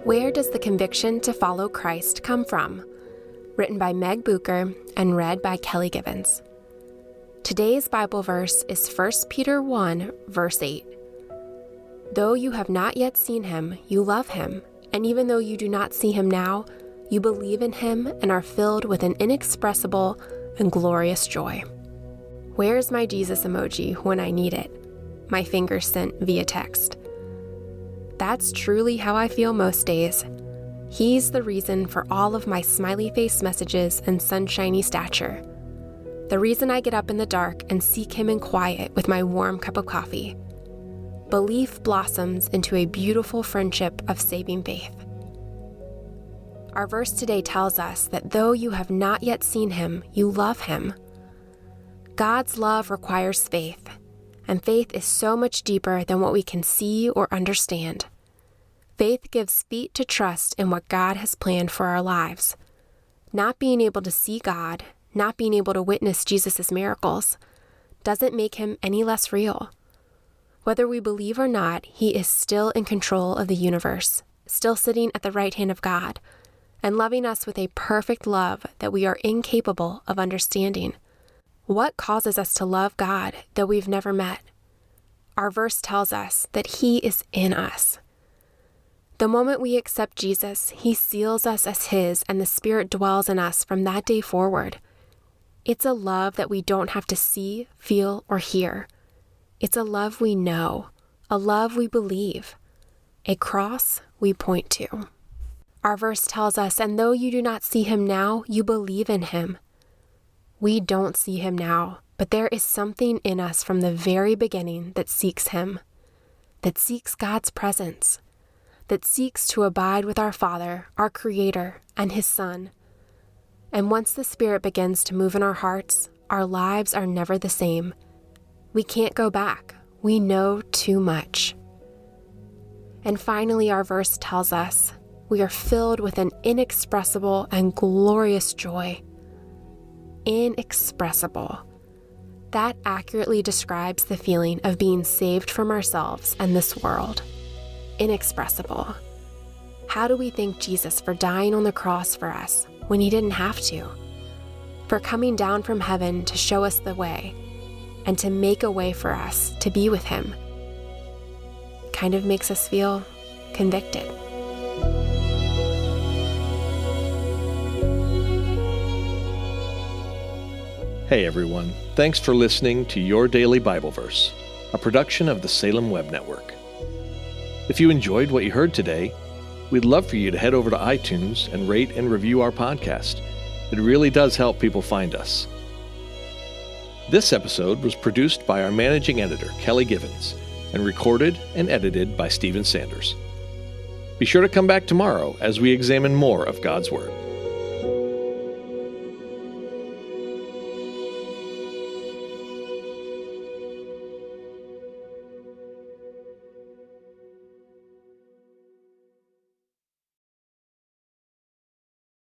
Where does the conviction to follow Christ come from? Written by Meg Bucher and read by Kelly Givens. Today's Bible verse is 1 Peter 1, verse 8. Though you have not yet seen him, you love him, and even though you do not see him now, you believe in him and are filled with an inexpressible and glorious joy. Where's my Jesus emoji when I need it? My finger sent via text. That's truly how I feel most days. He's the reason for all of my smiley face messages and sunshiny stature. The reason I get up in the dark and seek him in quiet with my warm cup of coffee. Belief blossoms into a beautiful friendship of saving faith. Our verse today tells us that though you have not yet seen him, you love him. God's love requires faith, and faith is so much deeper than what we can see or understand. Faith gives feet to trust in what God has planned for our lives. Not being able to see God, not being able to witness Jesus' miracles, doesn't make him any less real. Whether we believe or not, he is still in control of the universe, still sitting at the right hand of God, and loving us with a perfect love that we are incapable of understanding. What causes us to love God that we've never met? Our verse tells us that he is in us. The moment we accept Jesus, he seals us as his, and the Spirit dwells in us from that day forward. It's a love that we don't have to see, feel, or hear. It's a love we know, a love we believe, a cross we point to. Our verse tells us, and though you do not see him now, you believe in him. We don't see him now, but there is something in us from the very beginning that seeks him, that seeks God's presence, that seeks to abide with our Father, our Creator, and his Son. And once the Spirit begins to move in our hearts, our lives are never the same. We can't go back. We know too much. And finally, our verse tells us we are filled with an inexpressible and glorious joy. Inexpressible. That accurately describes the feeling of being saved from ourselves and this world. Inexpressible. How do we thank Jesus for dying on the cross for us when he didn't have to? For coming down from heaven to show us the way and to make a way for us to be with him? Kind of makes us feel convicted. Hey everyone, thanks for listening to Your Daily Bible Verse, a production of the Salem Web Network. If you enjoyed what you heard today, we'd love for you to head over to iTunes and rate and review our podcast. It really does help people find us. This episode was produced by our managing editor, Kelly Givens, and recorded and edited by Stephen Sanders. Be sure to come back tomorrow as we examine more of God's Word.